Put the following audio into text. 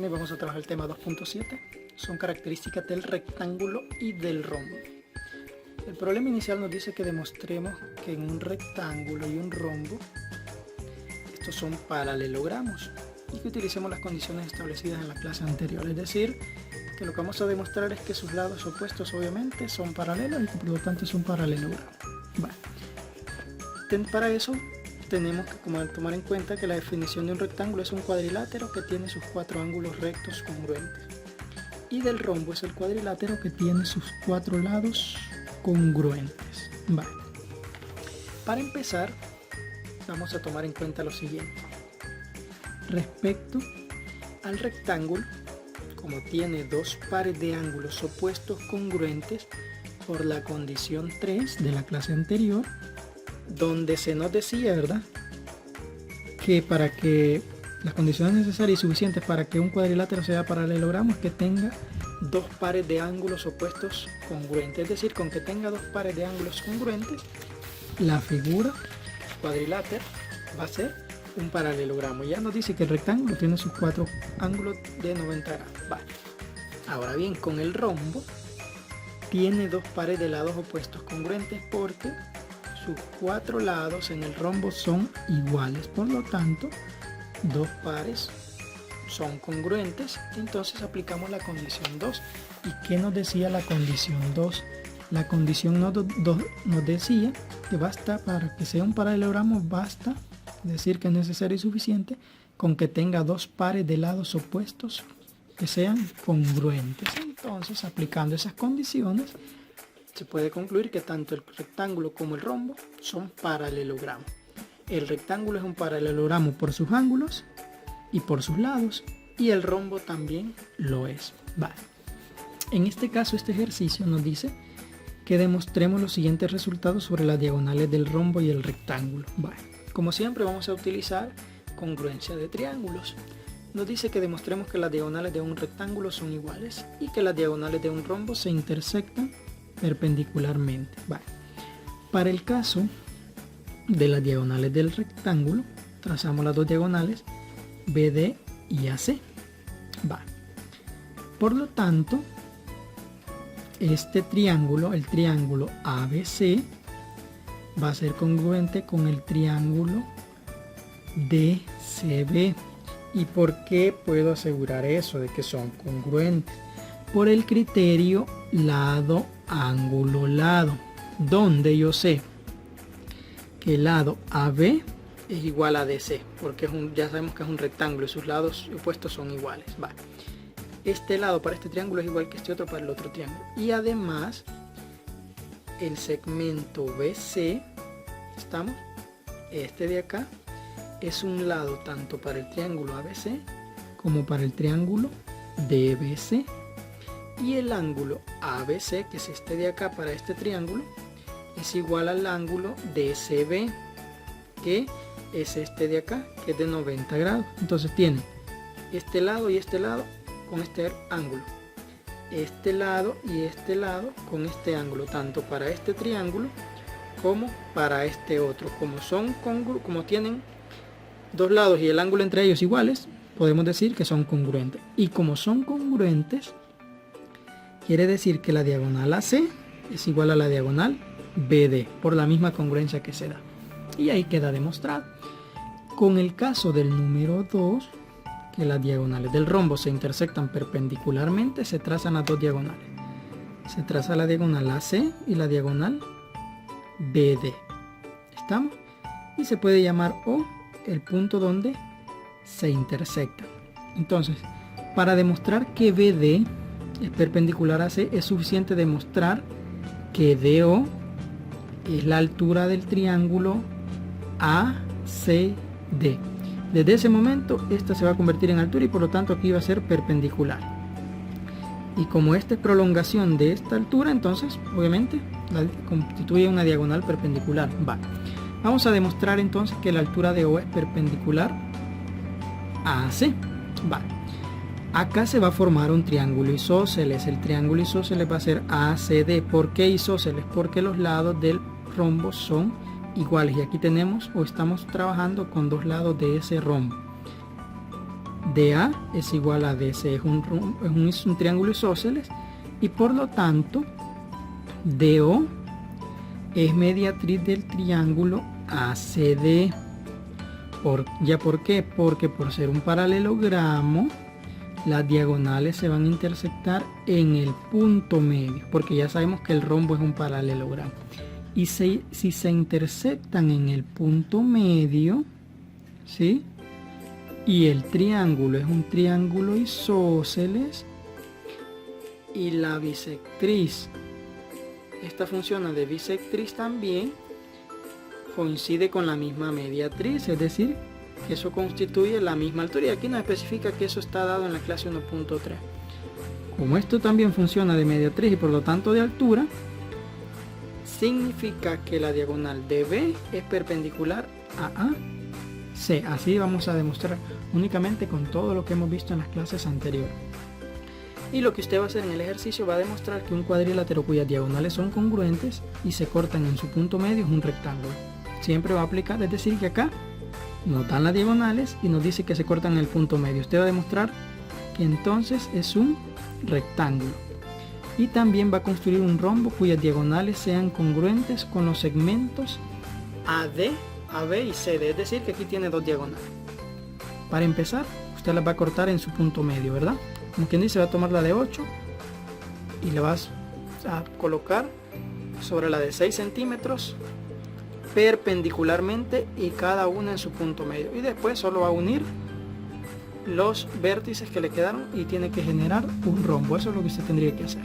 Bien, vamos a trabajar el tema 2.7. Son características del rectángulo y del rombo. El problema inicial nos dice que demostremos que en un rectángulo y un rombo estos son paralelogramos y que utilicemos las condiciones establecidas en la clase anterior. Es decir, que lo que vamos a demostrar es que sus lados opuestos obviamente son paralelos y que por lo tanto es un paralelogramo. Vale. Para eso tenemos que tomar en cuenta que la definición de un rectángulo es un cuadrilátero que tiene sus 4 ángulos rectos congruentes. Y del rombo es el cuadrilátero que tiene sus 4 lados congruentes. Vale. Para empezar, vamos a tomar en cuenta lo siguiente. Respecto al rectángulo, como tiene 2 pares de ángulos opuestos congruentes por la condición 3 de la clase anterior, donde se nos decía, ¿verdad?, que para que las condiciones necesarias y suficientes para que un cuadrilátero sea paralelogramo es que tenga 2 pares de ángulos opuestos congruentes. Es decir, con que tenga 2 pares de ángulos congruentes, la figura cuadrilátero va a ser un paralelogramo. Ya nos dice que el rectángulo tiene sus 4 ángulos de 90 grados. Vale. Ahora bien, con el rombo tiene 2 pares de lados opuestos congruentes porque sus 4 lados en el rombo son iguales. Por lo tanto, 2 pares son congruentes. Entonces aplicamos la condición 2. ¿Y qué nos decía la condición 2? La condición 2 nos decía que basta para que sea un paralelogramo, basta decir que es necesario y suficiente con que tenga 2 pares de lados opuestos que sean congruentes. Entonces, aplicando esas condiciones, se puede concluir que tanto el rectángulo como el rombo son paralelogramos. El rectángulo es un paralelogramo por sus ángulos y por sus lados, y el rombo también lo es. Vale. En este caso, este ejercicio nos dice que demostremos los siguientes resultados sobre las diagonales del rombo y el rectángulo. Vale. Como siempre, vamos a utilizar congruencia de triángulos. Nos dice que demostremos que las diagonales de un rectángulo son iguales y que las diagonales de un rombo se intersectan perpendicularmente. Vale. Para el caso de las diagonales del rectángulo, trazamos las dos diagonales BD y AC. Vale. Por lo tanto, este triángulo, el triángulo ABC, va a ser congruente con el triángulo DCB. ¿Y por qué puedo asegurar eso de que son congruentes? Por el criterio lado, ángulo, lado, donde yo sé que el lado AB es igual a DC, porque ya sabemos que es un rectángulo y sus lados opuestos son iguales. Vale. Este lado para este triángulo es igual que este otro para el otro triángulo. Y además, el segmento BC, ¿estamos? Este de acá es un lado tanto para el triángulo ABC como para el triángulo DBC. Y el ángulo ABC, que es este de acá para este triángulo, es igual al ángulo DCB, que es este de acá, que es de 90 grados. Entonces tiene este lado y este lado con este ángulo, este lado y este lado con este ángulo, tanto para este triángulo como para este otro. Como tienen dos lados y el ángulo entre ellos iguales, podemos decir que son congruentes. Y como son congruentes, quiere decir que la diagonal AC es igual a la diagonal BD, por la misma congruencia que se da. Y ahí queda demostrado. Con el caso del número 2, que las diagonales del rombo se intersectan perpendicularmente, se trazan las dos diagonales. Se traza la diagonal AC y la diagonal BD. ¿Estamos? Y se puede llamar O el punto donde se intersectan. Entonces, para demostrar que BD es perpendicular a AC, es suficiente demostrar que DO es la altura del triángulo ACD. Desde ese momento, esta se va a convertir en altura y por lo tanto aquí va a ser perpendicular. Y como esta es prolongación de esta altura, entonces, obviamente, constituye una diagonal perpendicular. Vale. Vamos a demostrar entonces que la altura de O es perpendicular a AC. Vale. Acá se va a formar un triángulo isósceles. El triángulo isósceles va a ser ACD. ¿Por qué isósceles? Porque los lados del rombo son iguales. Y aquí tenemos o estamos trabajando con dos lados de ese rombo. DA es igual a DC, es un triángulo isósceles, y por lo tanto DO es mediatriz del triángulo ACD. ¿Por qué? Porque por ser un paralelogramo, las diagonales se van a intersectar en el punto medio, porque ya sabemos que el rombo es un paralelogramo. Y si se intersectan en el punto medio, ¿sí? Y el triángulo es un triángulo isósceles, y la bisectriz, esta funciona de bisectriz también, coincide con la misma mediatriz, es decir, que eso constituye la misma altura, y aquí nos especifica que eso está dado en la clase 1.3. Como esto también funciona de mediatriz y por lo tanto de altura, significa que la diagonal de B es perpendicular a AC. Así vamos a demostrar únicamente con todo lo que hemos visto en las clases anteriores. Y lo que usted va a hacer en el ejercicio va a demostrar que un cuadrilátero cuyas diagonales son congruentes y se cortan en su punto medio es un rectángulo. Siempre va a aplicar, es decir que acá nos dan las diagonales y nos dice que se cortan en el punto medio. Usted va a demostrar que entonces es un rectángulo. Y también va a construir un rombo cuyas diagonales sean congruentes con los segmentos AD, AB y CD, es decir que aquí tiene dos diagonales. Para empezar, usted las va a cortar en su punto medio, ¿verdad? Como quien dice, va a tomar la de 8 y le vas a colocar sobre la de 6 centímetros perpendicularmente y cada una en su punto medio, y después solo va a unir los vértices que le quedaron y tiene que generar un rombo. Eso es lo que usted tendría que hacer.